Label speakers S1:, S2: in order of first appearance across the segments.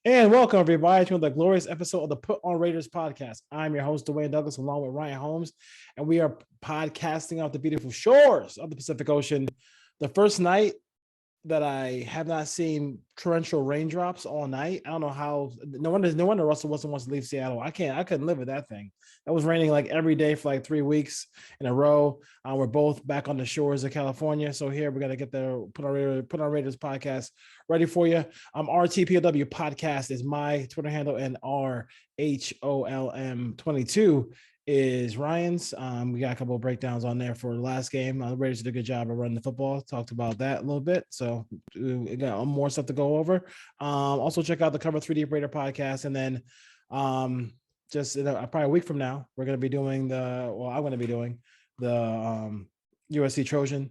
S1: And welcome, everybody, to the glorious episode of the Put on Raiders podcast. I'm your host, Dwayne Douglas, along with Ryan Holmes, and we are podcasting off the beautiful shores of the Pacific Ocean. The first night that I have not seen torrential raindrops all night. I don't know how. No wonder Russell Wilson wants to leave Seattle. I couldn't live with that thing. That was raining like every day for like 3 weeks in a row. We're both back on the shores of California, so here we got to get the Put on Raiders podcast ready for you. RTPOW podcast is my Twitter handle, and RHOLM22 is Ryan's. We got a couple of breakdowns on there for the last game. The Raiders did a good job of running the football. Talked about that a little bit. So we got more stuff to go over. Also check out the Cover 3D Raider podcast. And then just probably a week from now, I'm going to be doing the USC Trojan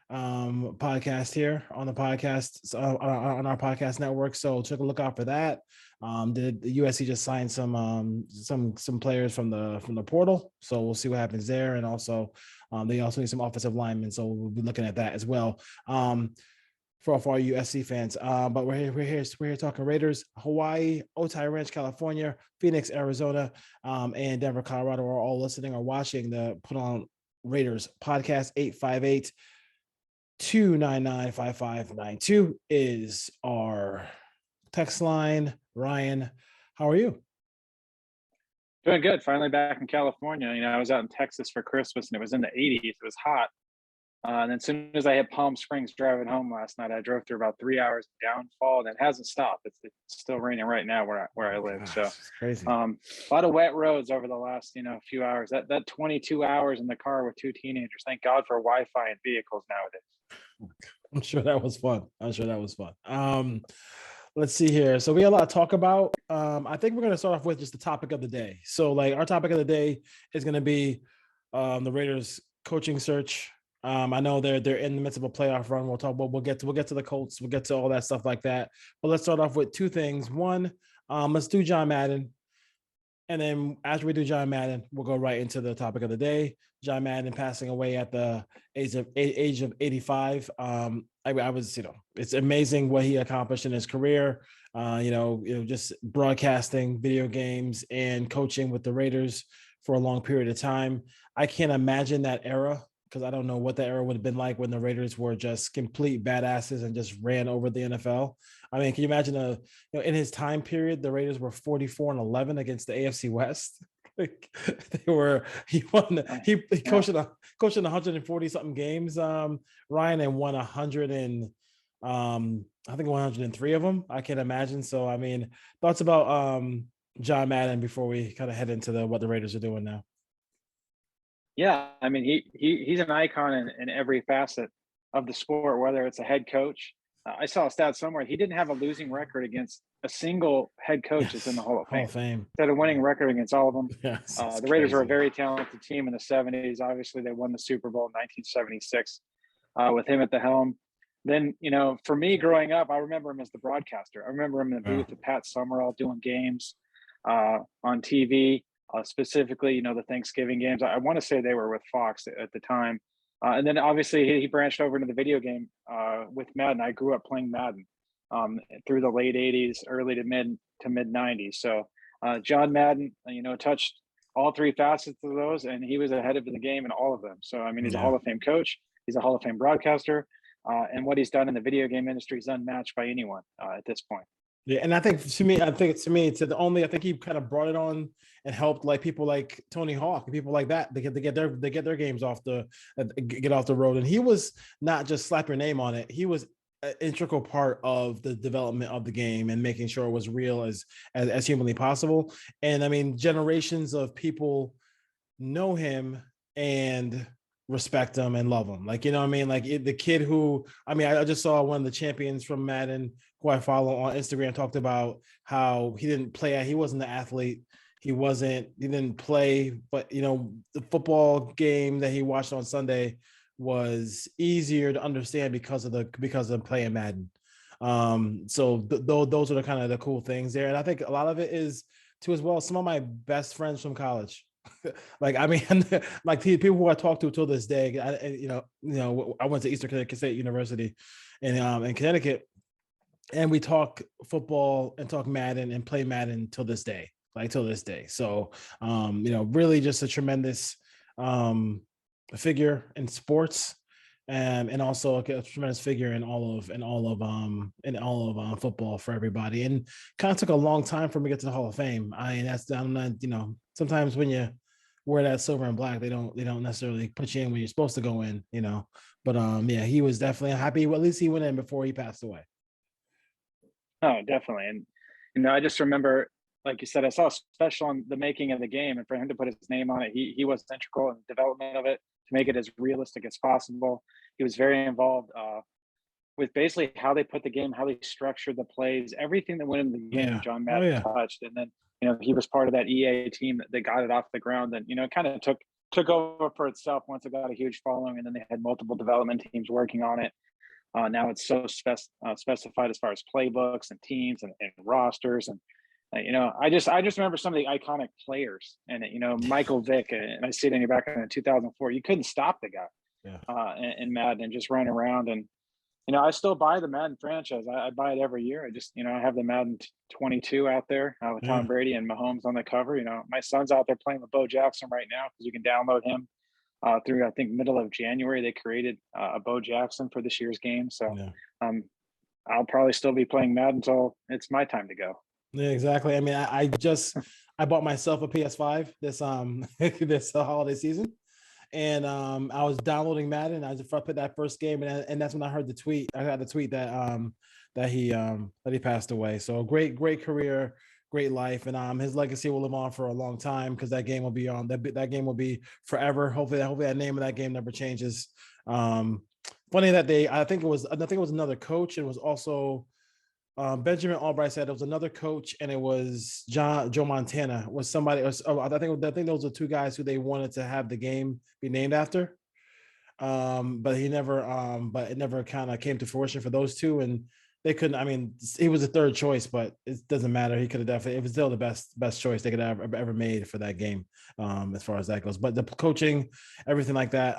S1: podcast here on the podcast on our podcast network. So check a look out for that. The USC just signed some players from the portal, so we'll see what happens there. And also they also need some offensive linemen, so we'll be looking at that as well. For all USC fans, but we're here talking Raiders. Hawaii, Otay Ranch, California, Phoenix, Arizona, and Denver, Colorado are all listening or watching the Put on Raiders podcast. 858-299-5592 is our text line. Ryan, how are you?
S2: Doing good. Finally back in California. I was out in Texas for Christmas and it was in the 80s. It was hot. And then as soon as I hit Palm Springs driving home last night, I drove through about 3 hours of downfall, and it hasn't stopped. It's still raining right now where I live.
S1: Gosh,
S2: so
S1: it's crazy.
S2: A lot of wet roads over the last few hours. That 22 hours in the car with two teenagers. Thank God for Wi-Fi and vehicles nowadays.
S1: I'm sure that was fun. Let's see here. So we have a lot to talk about. I think we're going to start off with just the topic of the day. So like our topic of the day is going to be the Raiders coaching search. I know they're in the midst of a playoff run. We'll get to the Colts. We'll get to all that stuff like that. But let's start off with two things. One, let's do John Madden. And then after we do John Madden, we'll go right into the topic of the day. John Madden passing away at the age of 85. I was, it's amazing what he accomplished in his career. Just broadcasting video games and coaching with the Raiders for a long period of time. I can't imagine that era, because I don't know what that era would have been like when the Raiders were just complete badasses and just ran over the NFL. I mean, can you imagine in his time period, the Raiders were 44-11 against the AFC West. Like he coached in 140 something games, Ryan, and won 103 of them. I can't imagine. So, I mean, thoughts about John Madden before we kind of head into what the Raiders are doing now.
S2: Yeah, I mean, he's an icon in every facet of the sport, whether it's a head coach. I saw a stat somewhere. He didn't have a losing record against a single head coach that's in the Hall of Fame. He had a winning record against all of them.
S1: Yes,
S2: the Raiders were a very talented team in the 70s. Obviously, they won the Super Bowl in 1976 with him at the helm. Then, for me growing up, I remember him as the broadcaster. I remember him in the booth with Pat Summerall doing games on TV. Specifically, the Thanksgiving games. I want to say they were with Fox at the time. And then obviously he branched over into the video game with Madden. I grew up playing Madden through the late 80s, early to mid 90s. So John Madden, touched all three facets of those, and he was ahead of the game in all of them. So, I mean, he's a Hall of Fame coach. He's a Hall of Fame broadcaster. And what he's done in the video game industry is unmatched by anyone at this point.
S1: Yeah, and I think he kind of brought it on and helped like people like Tony Hawk and people like that. They get their games off the road. And he was not just slap your name on it. He was an integral part of the development of the game and making sure it was real as humanly possible. And I mean, generations of people know him and respect him and love him. Like, what I mean? Like the kid who, I just saw one of the champions from Madden who I follow on Instagram talked about how he didn't play. He wasn't the athlete. He didn't play, but the football game that he watched on Sunday was easier to understand because of playing Madden. So those are the kind of the cool things there. And I think a lot of it is too, as well, some of my best friends from college. Like, I mean, like people who I talk to till this day, I went to Eastern Connecticut State University in Connecticut. and we talk football and talk Madden and play Madden till this day, like till this day. So, really just a tremendous um, figure in sports, and also a tremendous figure in all of football for everybody. And kind of took a long time for me to get to the Hall of Fame. I mean, I'm not, sometimes when you wear that silver and black, they don't necessarily put you in when you're supposed to go in. But yeah, he was definitely happy. Well, at least he went in before he passed away.
S2: Oh, definitely. And I just remember, like you said, I saw a special on the making of the game, and for him to put his name on it, he was integral in the development of it to make it as realistic as possible. He was very involved with basically how they put the game, how they structured the plays, everything that went into the game.
S1: Yeah.
S2: John
S1: Oh
S2: Madden
S1: yeah.
S2: touched, and then he was part of that EA team that got it off the ground, and it kind of took over for itself once it got a huge following, and then they had multiple development teams working on it. Now it's so specified as far as playbooks and teams and rosters, and I just remember some of the iconic players, and Michael Vick, and I see it in your back in 2004. You couldn't stop the guy
S1: Yeah.
S2: in Madden and just run around. And I still buy the Madden franchise. I buy it every year. I just I have the Madden 22 out there with
S1: Yeah.
S2: Tom Brady and Mahomes on the cover. My son's out there playing with Bo Jackson right now because you can download him through, I think, middle of January. They created a Bo Jackson for this year's game. So
S1: Yeah.
S2: um, I'll probably still be playing Madden until it's my time to go.
S1: Yeah, exactly. I mean, I bought myself a PS5 this this holiday season, and I was downloading Madden. I just put that first game, and that's when I heard the tweet. I got the tweet that he passed away. So great career, great life, and his legacy will live on for a long time because that game will be on that game will be forever. Hopefully that name of that game never changes. Um, Funny that I think it was another coach. It was also Benjamin Albright said it was another coach, and it was Joe Montana was somebody. I think those are two guys who they wanted to have the game be named after. But it never kind of came to fruition for those two, and they couldn't. I mean, he was the third choice, but it doesn't matter. He could have definitely. It was still the best choice they could have ever made for that game, as far as that goes. But the coaching, everything like that,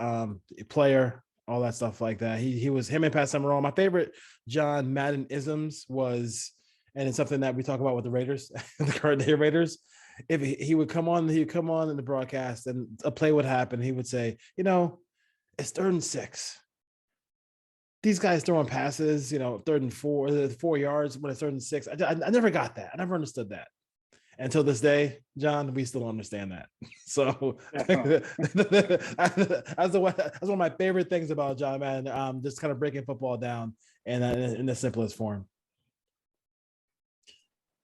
S1: player, all that stuff like that. He was him and Pat Summerall. My favorite John Madden isms was, and it's something that we talk about with the Raiders, the current day Raiders. If he would come on, in the broadcast, and a play would happen. He would say, it's 3rd and 6. These guys throwing passes, 3rd and 4 yards when it's 3rd and 6. I never got that. I never understood that until this day, John. We still don't understand that. So that's one of my favorite things about John Madden. Just kind of breaking football down and in the simplest form.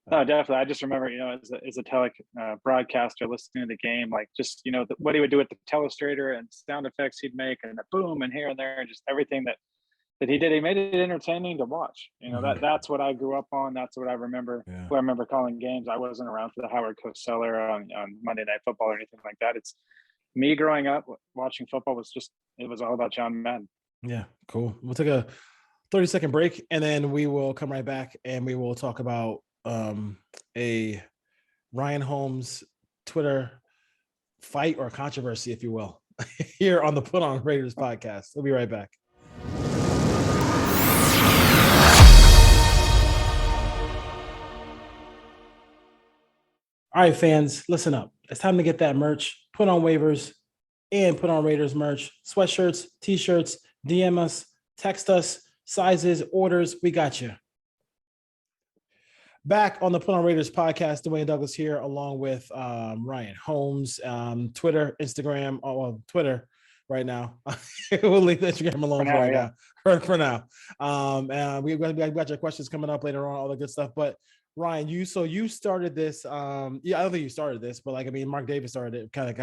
S2: No, definitely. I just remember, as a broadcaster listening to the game, like just, what he would do with the telestrator and sound effects he'd make and the boom and here and there and just everything that he did. He made it entertaining to watch. That's what I grew up on. That's what I remember.
S1: Yeah.
S2: Who I remember calling games. I wasn't around for the Howard Cosell era on Monday Night Football or anything like that. It's me growing up watching football it was all about John Madden.
S1: Yeah, cool. We'll take a 30-second break, and then we will come right back and we will talk about a Ryan Holmes Twitter fight or controversy, if you will, here on the Put On Raiders podcast. We'll be right back. All right, fans, listen up. It's time to get that merch. Put on waivers and Put On Raiders merch, sweatshirts, t-shirts. DM us, text us, sizes, orders. We got you. Back on the Put On Raiders podcast, Dwayne Douglas here, along with Ryan Holmes, Twitter, Instagram, Twitter right now. We'll leave Instagram alone for now. And we got your questions coming up later on, all the good stuff. But Ryan, you started this. I don't think you started this, but Mark Davis started it kind of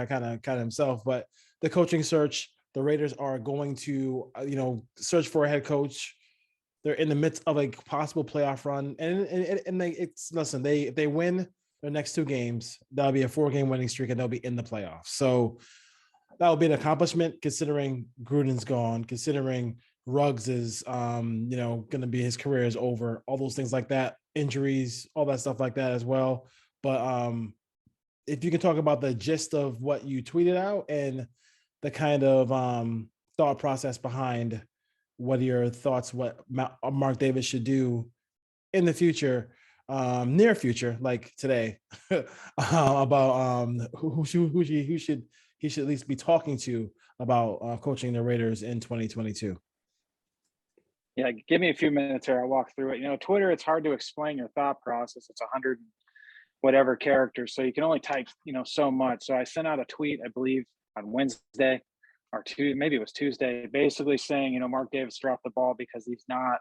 S1: himself. But the coaching search, the Raiders are going to search for a head coach. They're in the midst of a possible playoff run, and if they win their next 2 games, that'll be a 4-game winning streak, and they'll be in the playoffs. So that will be an accomplishment, considering Gruden's gone, considering Ruggs is, going to be, his career is over, all those things like that, injuries, all that stuff like that as well. But if you can talk about the gist of what you tweeted out and the kind of thought process behind. What are your thoughts? What Mark Davis should do in the future, near future, like today, about who should he should at least be talking to about coaching the Raiders in 2022.
S2: Yeah, give me a few minutes here. I'll walk through it. Twitter, it's hard to explain your thought process. It's 100 whatever characters, so you can only type, so much. So I sent out a tweet, I believe, on Wednesday or maybe it was Tuesday, basically saying, Mark Davis dropped the ball because he's not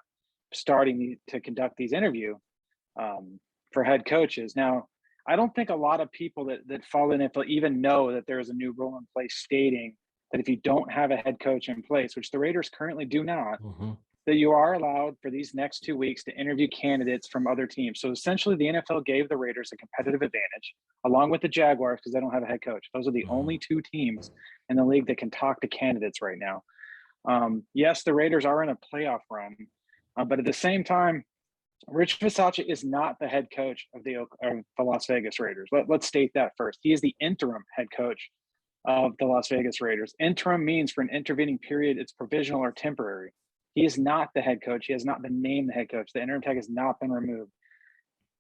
S2: starting to conduct these interview for head coaches. Now, I don't think a lot of people that fall in it will even know that there is a new rule in place stating that if you don't have a head coach in place, which the Raiders currently do not, that you are allowed for these next 2 weeks to interview candidates from other teams. So essentially, the NFL gave the Raiders a competitive advantage, along with the Jaguars, because they don't have a head coach. Those are the only two teams in the league that can talk to candidates right now. Yes, the Raiders are in a playoff run, but at the same time, Rich Bisaccia is not the head coach of the Las Vegas Raiders. Let's state that first. He is the interim head coach of the Las Vegas Raiders. Interim means for an intervening period, it's provisional or temporary. He is not the head coach. He has not been named the head coach. The interim tag has not been removed.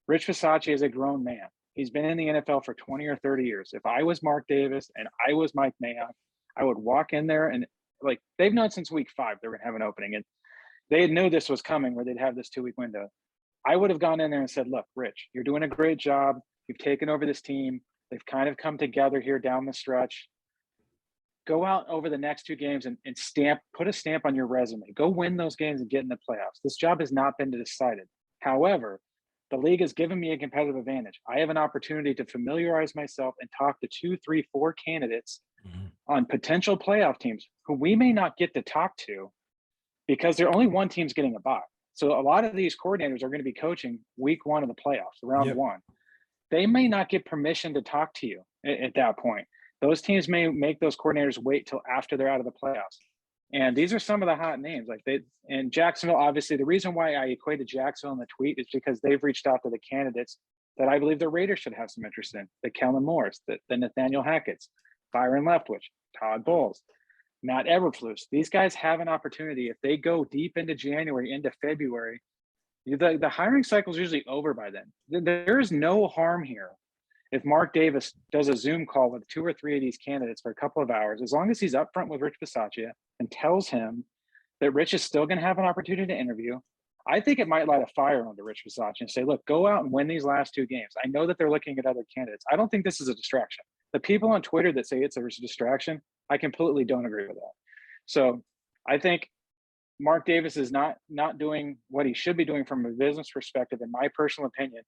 S2: Rich Bisaccia is a grown man. He's been in the NFL for 20 or 30 years. If I was Mark Davis and I was Mike Mayock, I would walk in there and, they've known since week 5 they were going to have an opening. And they knew this was coming where they'd have this 2-week window. I would have gone in there and said, look, Rich, you're doing a great job. You've taken over this team. They've kind of come together here down the stretch. Go out over the next 2 games and put a stamp on your resume. Go win those games and get in the playoffs. This job has not been decided. However, the league has given me a competitive advantage. I have an opportunity to familiarize myself and talk to 2, 3, 4 candidates on potential playoff teams who we may not get to talk to because there only one team's getting a bye. So a lot of these coordinators are going to be coaching week 1 of the playoffs, round 1. They may not get permission to talk to you at that point. Those teams may make those coordinators wait till after they're out of the playoffs. And these are some of the hot names. And Jacksonville, obviously, the reason why I equated Jacksonville in the tweet is because they've reached out to the candidates that I believe the Raiders should have some interest in. The Kellen Moores, the Nathaniel Hackett's, Byron Leftwich, Todd Bowles, Matt Eberflus. These guys have an opportunity. If they go deep into January, into February, the hiring cycle is usually over by then. There is no harm here if Mark Davis does a Zoom call with 2 or 3 of these candidates for a couple of hours, as long as he's upfront with Rich Bisaccia and tells him that Rich is still going to have an opportunity to interview, I think it might light a fire under Rich Bisaccia and say, look, go out and win these last 2 games. I know that they're looking at other candidates. I don't think this is a distraction. The people on Twitter that say it's a distraction, I completely don't agree with that. So I think Mark Davis is not doing what he should be doing from a business perspective, in my personal opinion.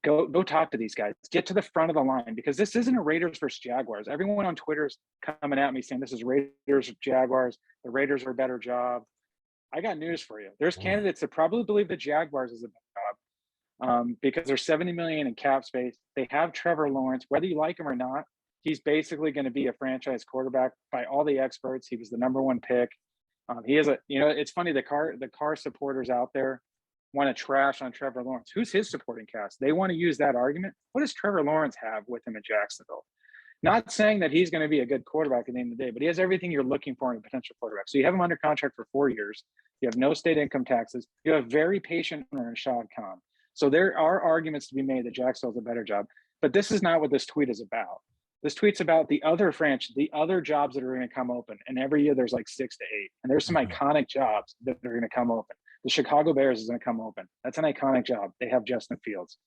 S2: Go talk to these guys. Get to the front of the line, because this isn't a Raiders versus Jaguars. Everyone on Twitter is coming at me saying this is Raiders Jaguars. The Raiders are a better job. I got news for you. There's candidates that probably believe the Jaguars is a better job because there's $70 million in cap space. They have Trevor Lawrence. Whether you like him or not, he's basically going to be a franchise quarterback by all the experts. He was the #1 pick. He is it's funny, the car supporters out there want to trash on Trevor Lawrence. Who's his supporting cast? They want to use that argument. What does Trevor Lawrence have with him in Jacksonville? Not saying that he's going to be a good quarterback at the end of the day, but he has everything you're looking for in a potential quarterback. So you have him under contract for 4 years. You have no state income taxes. You have very patient owner in Shad Khan. So there are arguments to be made that Jacksonville's a better job. But this is not what this tweet is about. This tweet's about the other jobs that are going to come open. And every year there's like 6 to 8. And there's some iconic jobs that are going to come open. The Chicago Bears is going to come open. That's an iconic job. They have Justin Fields.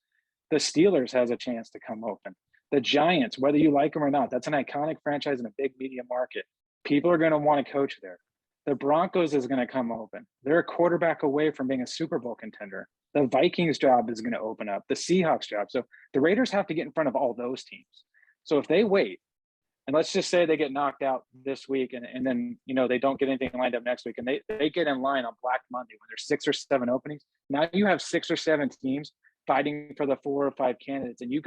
S2: The Steelers has a chance to come open. The Giants, whether you like them or not, that's an iconic franchise in a big media market. People are going to want to coach there. The Broncos is going to come open. They're a quarterback away from being a Super Bowl contender. The Vikings job is going to open up. The Seahawks job. So the Raiders have to get in front of all those teams. So if they wait, and let's just say they get knocked out this week and then, they don't get anything lined up next week, and they get in line on Black Monday when there's 6 or 7 openings. Now you have 6 or 7 teams fighting for the 4 or 5 candidates, and you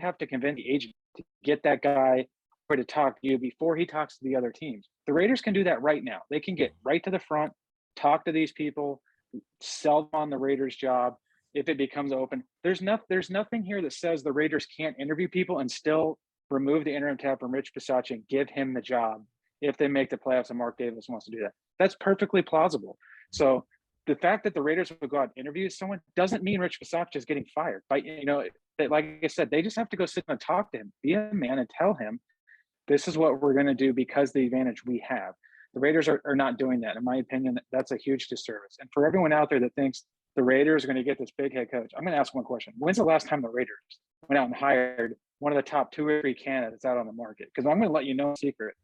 S2: have to convince the agent to get that guy to talk to you before he talks to the other teams. The Raiders can do that right now. They can get right to the front, talk to these people, sell them on the Raiders job if it becomes open. There's nothing here that says the Raiders can't interview people and still remove the interim tab from Rich Bisaccia and give him the job if they make the playoffs and Mark Davis wants to do that. That's perfectly plausible. So the fact that the Raiders would go out and interview someone doesn't mean Rich Bisaccia is getting fired. Like I said, they just have to go sit and talk to him, be a man, and tell him this is what we're going to do because the advantage we have. The Raiders are not doing that. In my opinion, that's a huge disservice. And for everyone out there that thinks the Raiders are going to get this big head coach, I'm going to ask one question. When's the last time the Raiders went out and hired one of the top 2 or 3 candidates out on the market? Because I'm going to let you know a secret.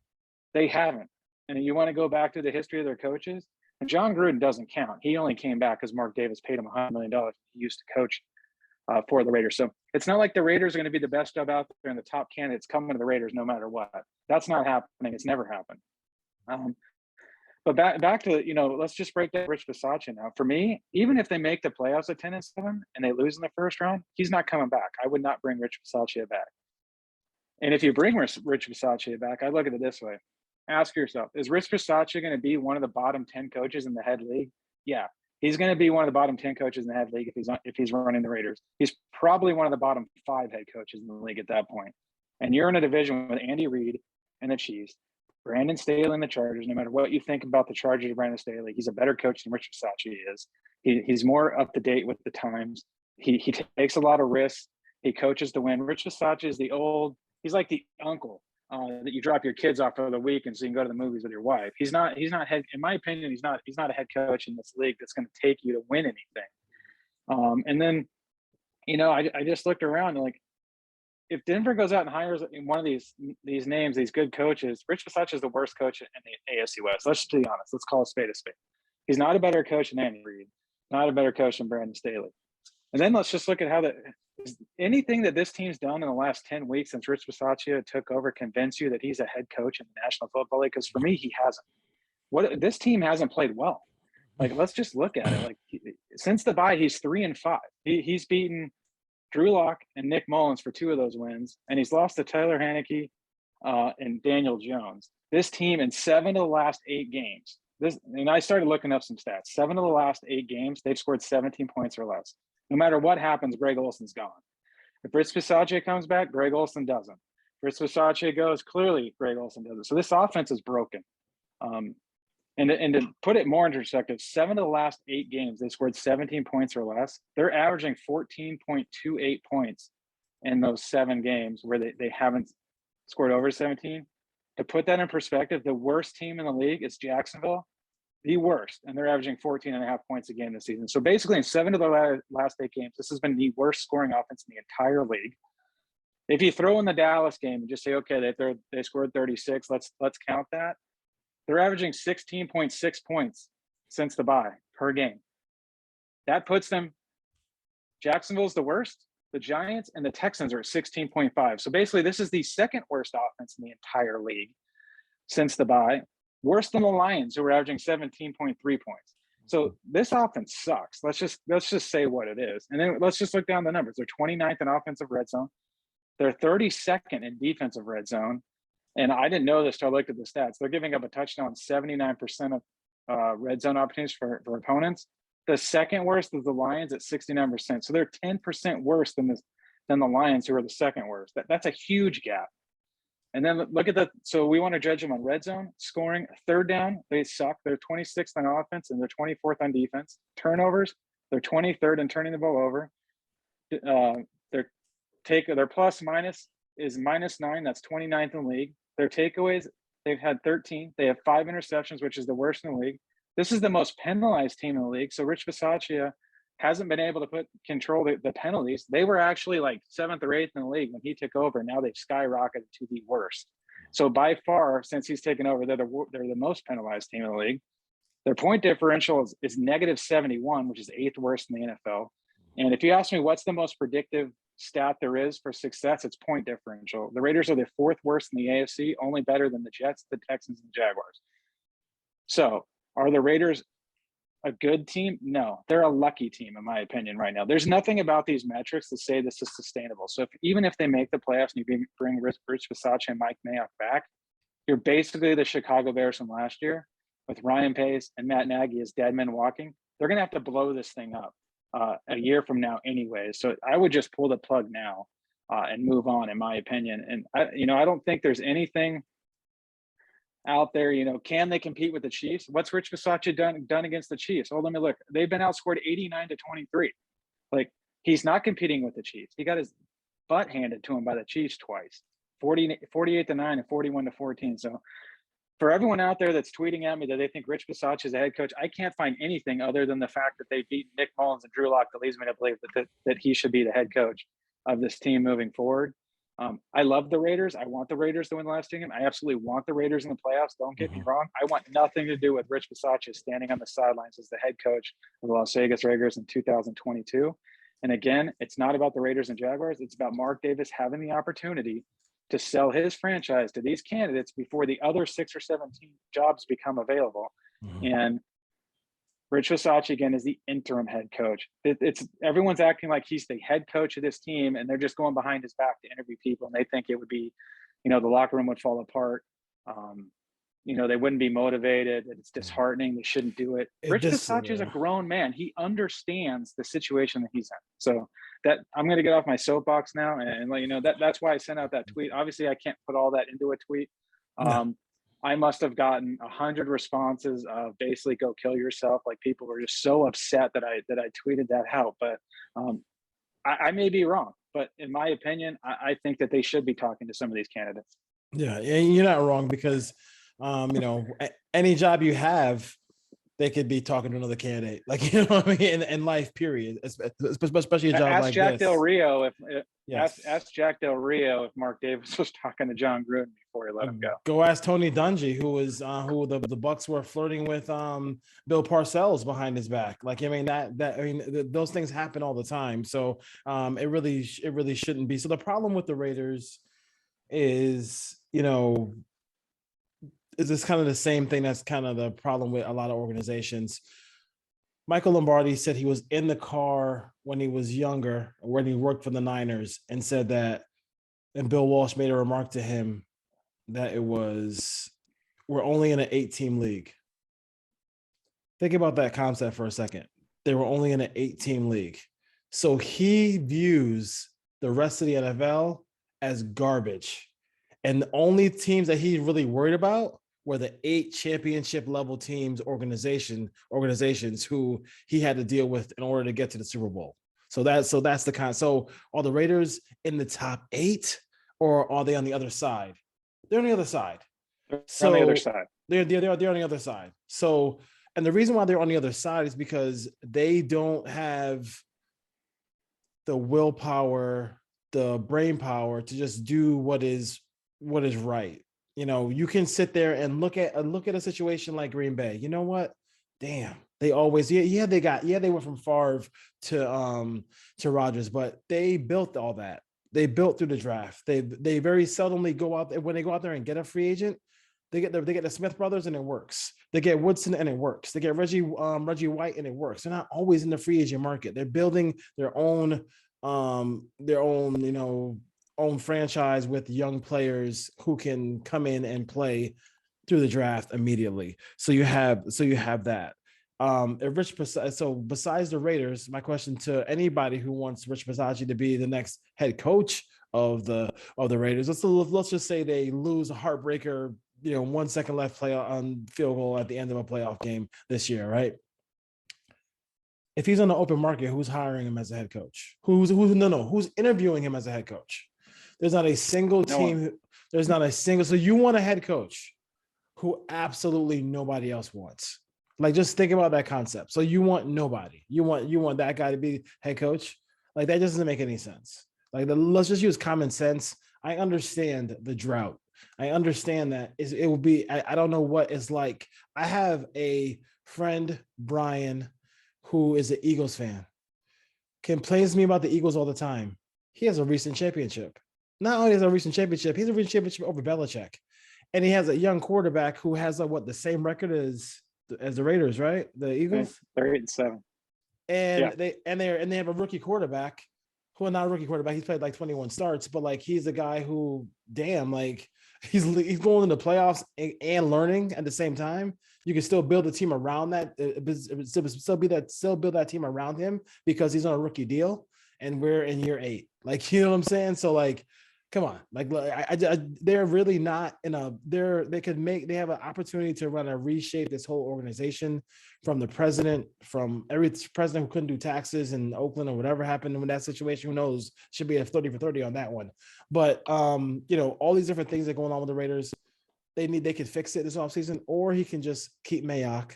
S2: They haven't. And you want to go back to the history of their coaches? And John Gruden doesn't count. He only came back because Mark Davis paid him $100 million. He used to coach for the Raiders. So it's not like the Raiders are going to be the best job out there and the top candidates coming to the Raiders no matter what. That's not happening. It's never happened. But back to, let's just break down Rich Bisaccia now. For me, even if they make the playoffs at 10-7 and they lose in the first round, he's not coming back. I would not bring Rich Bisaccia back. And if you bring Rich Bisaccia back, I look at it this way. Ask yourself, is Rich Bisaccia going to be one of the bottom 10 coaches in the head league? Yeah, he's going to be one of the bottom 10 coaches in the head league if he's running the Raiders. He's probably one of the bottom 5 head coaches in the league at that point. And you're in a division with Andy Reid and the Chiefs, Brandon Staley and the Chargers. No matter what you think about the Chargers or Brandon Staley, he's a better coach than Rich Bisaccia is. He's more up to date with the times. He takes a lot of risks. He coaches to win. Rich Bisaccia is he's like the uncle that you drop your kids off for the weekend so you can go to the movies with your wife. He's not head, in my opinion, he's not a head coach in this league that's going to take you to win anything. And then, I just looked around and, like, if Denver goes out and hires one of these names, these good coaches, Rich Bisaccia is the worst coach in the AFC West. Let's just be honest. Let's call a spade a spade. He's not a better coach than Andy Reid, not a better coach than Brandon Staley. And then let's just look at how anything that this team's done in the last 10 weeks since Rich Bisaccia took over convince you that he's a head coach in the National Football League? Because for me, he hasn't. This team hasn't played well. Like, let's just look at it. Like, since the bye, he's 3-5. He's beaten Drew Lock and Nick Mullins for 2 of those wins, and he's lost to Tyler Haneke and Daniel Jones. This team in 7 of the last 8 games. And I started looking up some stats. 7 of the last 8 games, they've scored 17 points or less. No matter what happens, Greg Olson's gone. If Rich Bisaccia comes back, Greg Olson doesn't. If Rich Bisaccia goes, clearly Greg Olson doesn't. So this offense is broken. And to put it more into perspective, 7 of the last 8 games, they scored 17 points or less. They're averaging 14.28 points in those 7 games where they haven't scored over 17. To put that in perspective, the worst team in the league is Jacksonville, the worst, and they're averaging 14.5 points a game this season. So basically, in 7 of the last 8 games, this has been the worst scoring offense in the entire league. If you throw in the Dallas game and just say, okay, they scored 36, let's count that. They're averaging 16.6 points since the bye per game. That puts them, Jacksonville's the worst, the Giants and the Texans are at 16.5. So basically, this is the second worst offense in the entire league since the bye. Worse than the Lions, who are averaging 17.3 points. So this offense sucks. Let's just say what it is. And then let's just look down the numbers. They're 29th in offensive red zone. They're 32nd in defensive red zone. And I didn't know this till I looked at the stats. They're giving up a touchdown 79% of red zone opportunities for opponents. The second worst is the Lions at 69%. So they're 10% worse than the Lions, who are the second worst. That's a huge gap. And then look at so we want to judge them on red zone, scoring, third down, they suck. They're 26th on offense and they're 24th on defense. Turnovers, they're 23rd in turning the ball over. Their plus minus is -9. That's 29th in the league. Their takeaways, they've had 13. They have 5 interceptions, which is the worst in the league. This is the most penalized team in the league. So Rich Bisaccia hasn't been able to control the penalties. They were actually like 7th or 8th in the league when he took over. Now they've skyrocketed to the worst. So by far, since he's taken over, they're the most penalized team in the league. Their point differential is -71, which is 8th worst in the NFL. And if you ask me what's the most predictive stat there is for success, it's point differential. The Raiders are the 4th worst in the AFC, only better than the Jets, the Texans, and the Jaguars. So are the Raiders a good team? No, they're a lucky team, in my opinion, right now. There's nothing about these metrics to say this is sustainable. So even if they make the playoffs and you bring Rich Bisaccia and Mike Mayock back, you're basically the Chicago Bears from last year with Ryan Pace and Matt Nagy as dead men walking. They're going to have to blow this thing up a year from now anyway. So I would just pull the plug now and move on, in my opinion. And I don't think there's anything out there, can they compete with the Chiefs? What's Rich Bisaccia done against the Chiefs? Oh, let me look. They've been outscored 89-23. Like, he's not competing with the Chiefs. He got his butt handed to him by the Chiefs twice, 48-9 and 41-14. So for everyone out there that's tweeting at me that they think Rich Bisaccia is a head coach, I can't find anything other than the fact that they beat Nick Mullins and Drew Lock that leads me to believe that he should be the head coach of this team moving forward. I love the Raiders. I want the Raiders to win the last game. I absolutely want the Raiders in the playoffs. Don't get me wrong. I want nothing to do with Rich Bisaccia standing on the sidelines as the head coach of the Las Vegas Raiders in 2022. And again, it's not about the Raiders and Jaguars. It's about Mark Davis having the opportunity to sell his franchise to these candidates before the other 6 or 7 jobs become available. And Rich Bisaccia, again, is the interim head coach. It's everyone's acting like he's the head coach of this team, and they're just going behind his back to interview people, and they think it would be, the locker room would fall apart. They wouldn't be motivated. It's disheartening. They shouldn't do it. Rich Bisaccia is a grown man. He understands the situation that he's in. So that I'm going to get off my soapbox now and let you know that's why I sent out that tweet. Obviously, I can't put all that into a tweet. I must have gotten 100 responses of basically "go kill yourself." Like, people were just so upset that I tweeted that out. But I may be wrong, but in my opinion, I think that they should be talking to some of these candidates.
S1: Yeah, you're not wrong, because any job you have, they could be talking to another candidate, like, what I mean, in life, period, especially a job
S2: ask
S1: like
S2: Jack
S1: this.
S2: Del Rio
S1: Yes.
S2: ask Jack Del Rio if Mark Davis was talking to John Gruden before he let him go.
S1: Go ask Tony Dungy, who the Bucks were flirting with Bill Parcells behind his back. Like, I mean, those things happen all the time. So it really shouldn't be. So the problem with the Raiders is, is this kind of the same thing that's kind of the problem with a lot of organizations. Michael Lombardi said he was in the car when he was younger, when he worked for the Niners, and said that, and Bill Walsh made a remark to him that we're only in an 8-team league. Think about that concept for a second. They were only in an 8-team league. So he views the rest of the NFL as garbage. And the only teams that he's really worried about were the 8 championship level teams, organizations who he had to deal with in order to get to the Super Bowl. So that's the kind. So are the Raiders in the top 8, or are they on the other side? They're on the other side.
S2: So on the other side.
S1: They're on the other side. So, and the reason why they're on the other side is because they don't have the willpower, the brain power to just do what is right. You can sit there and look at a situation like Green Bay. You know what? Damn, they always they went from Favre to Rodgers, but they built all that. They built through the draft. They very seldomly go out there. When they go out there and get a free agent, they get the Smith brothers and it works. They get Woodson and it works. They get Reggie White and it works. They're not always in the free agent market. They're building their own own franchise with young players who can come in and play through the draft immediately. So you have that. So besides the Raiders, my question to anybody who wants Rich Bisaccia to be the next head coach of the Raiders, let's just say they lose a heartbreaker, 1 second left play on field goal at the end of a playoff game this year, right? If he's on the open market, who's hiring him as a head coach? Who's interviewing him as a head coach? There's not a single team. There's not a single. So you want a head coach who absolutely nobody else wants. Like, just think about that concept. So you want nobody. You want that guy to be head coach. Like, that doesn't make any sense. Like, let's just use common sense. I understand the drought. I understand that it will be. I don't know what it's like. I have a friend, Brian, who is an Eagles fan, complains to me about the Eagles all the time. He has a recent championship. Not only has a recent championship, he's a recent championship over Belichick. And he has a young quarterback who has the same record as the Raiders, right? The Eagles?
S2: They're 8-7.
S1: And they have a rookie quarterback who not a rookie quarterback. He's played like 21 starts, but like, he's a guy who, he's going into playoffs and learning at the same time. You can still build a team around that, still build that team around him because he's on a rookie deal and we're in year 8. Like, you know what I'm saying? So like, Come on, they're really not in a. They have an opportunity to run a reshape this whole organization from the president, from every president who couldn't do taxes in Oakland or whatever happened in that situation. Who knows? Should be a 30 for 30 on that one. But all these different things that are going on with the Raiders, they can fix it this offseason, or he can just keep Mayock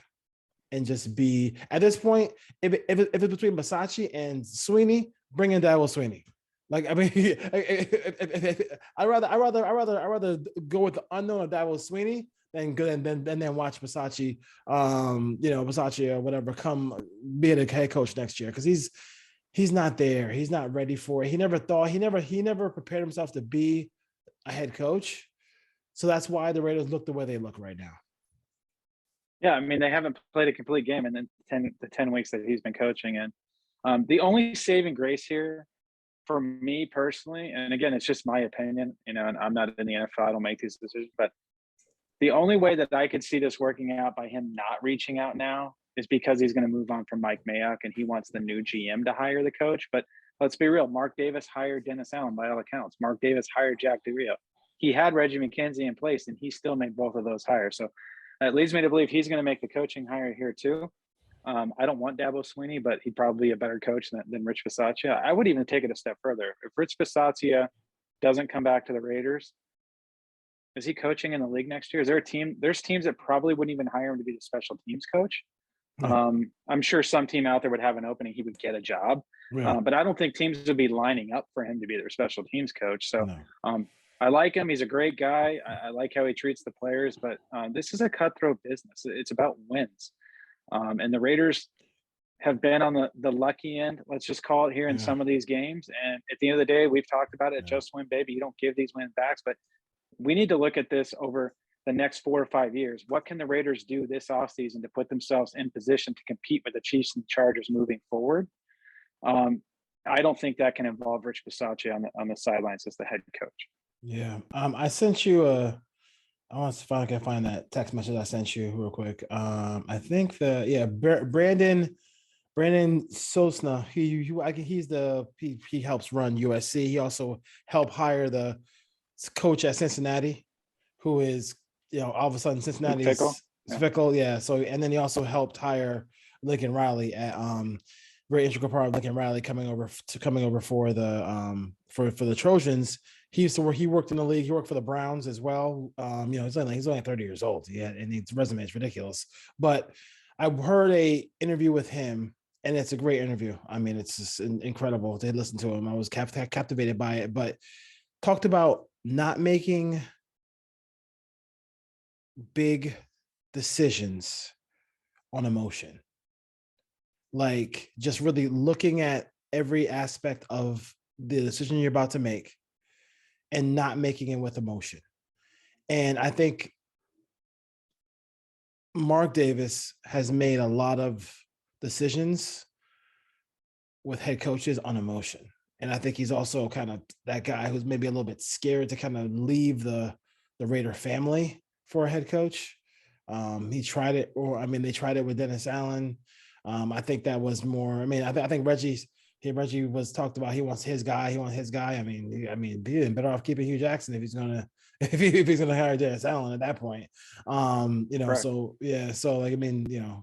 S1: and just be at this point. If it's between Bisaccia and Sweeney, bring in Dabo Sweeney. Like, I mean, I'd rather go with the unknown of Dabo Sweeney than watch Bisaccia, Bisaccia or whatever come be the head coach next year, because he's not there. He's not ready for it. He never prepared himself to be a head coach. So that's why the Raiders look the way they look right now.
S2: Yeah, I mean, they haven't played a complete game in the 10 weeks that he's been coaching. And the only saving grace here for me personally, and again, it's just my opinion, and I'm not in the NFL, I don't make these decisions, but the only way that I could see this working out by him not reaching out now is because he's going to move on from Mike Mayock and he wants the new GM to hire the coach. But let's be real, Mark Davis hired Dennis Allen by all accounts. Mark Davis hired Jack Del Rio. He had Reggie McKenzie in place and he still made both of those hires. So that leads me to believe he's going to make the coaching hire here too. I don't want Dabo Sweeney, but he'd probably be a better coach than Rich Bisaccia. I would even take it a step further. If Rich Bisaccia doesn't come back to the Raiders, is he coaching in the league next year? Is there a team? There's teams that probably wouldn't even hire him to be the special teams coach. Yeah. I'm sure some team out there would have an opening. He would get a job, but I don't think teams would be lining up for him to be their special teams coach. So I like him. He's a great guy. I like how he treats the players, but this is a cutthroat business. It's about wins. And the Raiders have been on the lucky end, let's just call it here in some of these games. And at the end of the day, we've talked about it, just win, baby. You don't give these wins back, but we need to look at this over the next 4 or 5 years. What can the Raiders do this offseason to put themselves in position to compete with the Chiefs and the Chargers moving forward? I don't think that can involve Rich Bisaccia on the sidelines as the head coach.
S1: Yeah. I sent you I want to see if I can find that text message I sent you real quick. I think Brandon Sosna, he helps run USC. He also helped hire the coach at Cincinnati, who is, all of a sudden Cincinnati's Fickle. Yeah. So, and then he also helped hire Lincoln Riley at very integral part of Lincoln Riley coming over for the for the Trojans. He worked in the league. He worked for the Browns as well. He's only 30 years old. Yeah, and his resume is ridiculous. But I heard a interview with him, and it's a great interview. I mean, it's just incredible to listen to him. I was captivated by it. But talked about not making big decisions on emotion, like just really looking at every aspect of the decision you're about to make and not making it with emotion. And I think Mark Davis has made a lot of decisions with head coaches on emotion. And I think he's also kind of that guy who's maybe a little bit scared to kind of leave the Raider family for a head coach. He tried it, they tried it with Dennis Allen. I think that was more, I think Reggie was talked about. He wants his guy. I mean, he's better off keeping Hugh Jackson if he's gonna hire Dennis Allen at that point. Correct. So yeah, so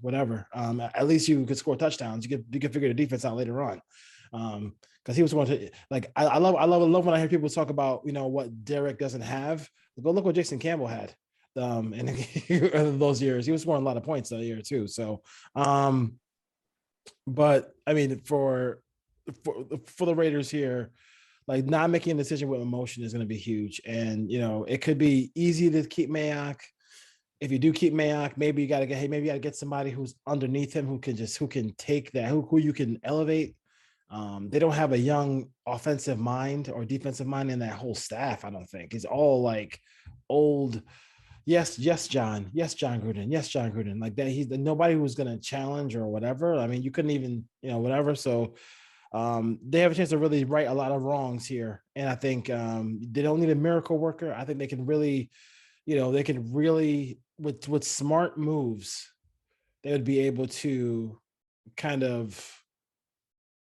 S1: whatever. At least you could score touchdowns. You could figure the defense out later on. Because he was going to I love when I hear people talk about what Derek doesn't have. Go look what Jason Campbell had. In those years, he was scoring a lot of points that year too. So, but I mean, for the Raiders here, like not making a decision with emotion is going to be huge. And, it could be easy to keep Mayock. If you do keep Mayock, maybe you got to get somebody who's underneath him who can take that, who you can elevate. They don't have a young offensive mind or defensive mind in that whole staff. I don't think it's all like old. Yes, John Gruden. Yes, John Gruden. Like that, he's nobody who's going to challenge or whatever. I mean, you couldn't even, whatever. So they have a chance to really right a lot of wrongs here. And I think they don't need a miracle worker. I think they can really, with smart moves, they would be able to kind of,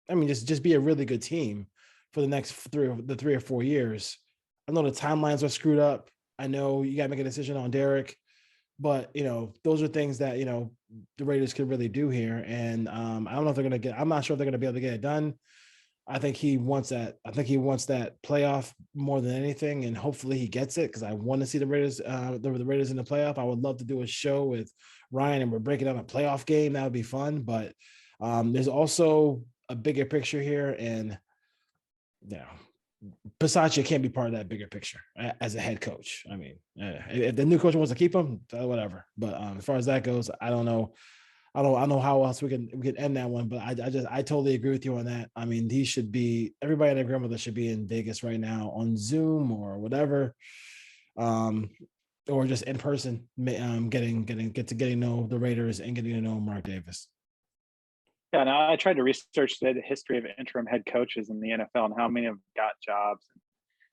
S1: just be a really good team for the next 3 or 4 years. I know the timelines are screwed up. I know you got to make a decision on Derek, but those are things that the Raiders could really do here. And I don't know if they're gonna get. I'm not sure if they're gonna be able to get it done. I think he wants that. I think he wants that playoff more than anything, and hopefully he gets it because I want to see the Raiders, the Raiders in the playoff. I would love to do a show with Ryan and we're breaking down a playoff game. That would be fun. But there's also a bigger picture here, and Bisaccia can't be part of that bigger picture as a head coach. I mean, if the new coach wants to keep him, whatever. But as far as that goes, I don't know. I don't know how else we can end that one, but I totally agree with you on that. I mean, everybody and their grandmother should be in Vegas right now on Zoom or whatever, or just in person, getting to know the Raiders and getting to know Mark Davis.
S2: Yeah, and I tried to research the history of interim head coaches in the NFL and how many of them got jobs, and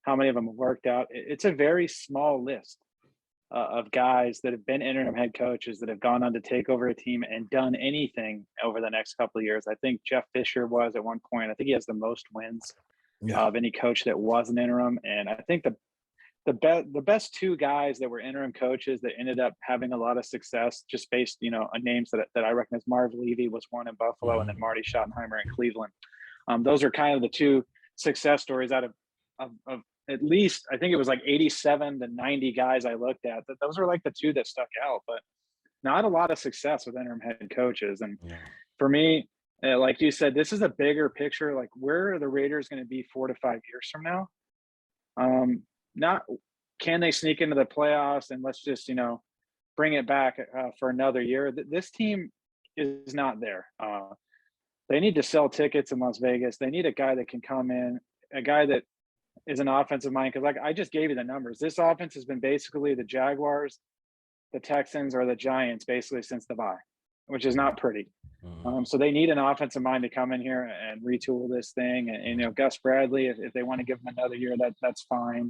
S2: how many of them have worked out. It's a very small list of guys that have been interim head coaches that have gone on to take over a team and done anything over the next couple of years. I think Jeff Fisher was at one point. I think he has the most wins of any coach that was an interim. And I think the best two guys that were interim coaches that ended up having a lot of success just based, on names that I recognize. Marv Levy was one in Buffalo, and then Marty Schottenheimer in Cleveland. Those are kind of the two success stories out of at least, I think it was like 87 to 90 guys I looked at. Those are like the two that stuck out, but not a lot of success with interim head coaches. And for me, like you said, this is a bigger picture. Like, where are the Raiders going to be 4 to 5 years from now? Not can they sneak into the playoffs and let's just, bring it back for another year. This team is not there. They need to sell tickets in Las Vegas. They need a guy that can come in, a guy that is an offensive mind. Because, like, I just gave you the numbers. This offense has been basically the Jaguars, the Texans, or the Giants basically since the bye, which is not pretty. So they need an offensive mind to come in here and retool this thing. And Gus Bradley, if they want to give him another year, that's fine.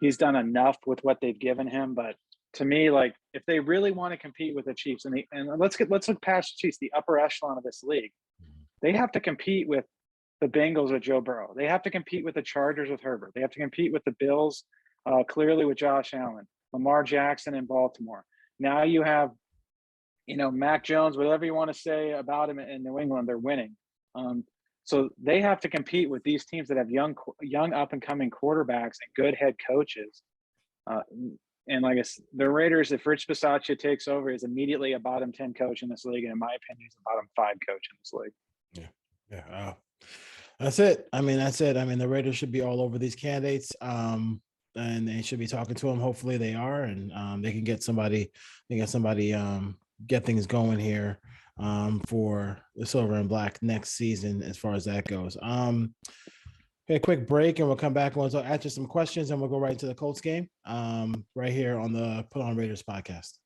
S2: He's done enough with what they've given him. But to me, like, if they really want to compete with the Chiefs, and let's look past the Chiefs, the upper echelon of this league, they have to compete with the Bengals with Joe Burrow. They have to compete with the Chargers with Herbert. They have to compete with the Bills, clearly with Josh Allen, Lamar Jackson in Baltimore. Now you have, Mac Jones, whatever you want to say about him in New England, they're winning. So they have to compete with these teams that have young up and coming quarterbacks and good head coaches. And like the Raiders, if Rich Bisaccia takes over, is immediately a bottom 10 coach in this league. And in my opinion, he's a bottom 5 coach in this league.
S1: Yeah. That's it. I mean, the Raiders should be all over these candidates. And they should be talking to them. Hopefully they are, and they can get somebody, get things going here for the Silver and Black next season as far as that goes. Okay, quick break, and we'll come back and we'll answer some questions, and we'll go right into the Colts game right here on the Put On Raiders podcast.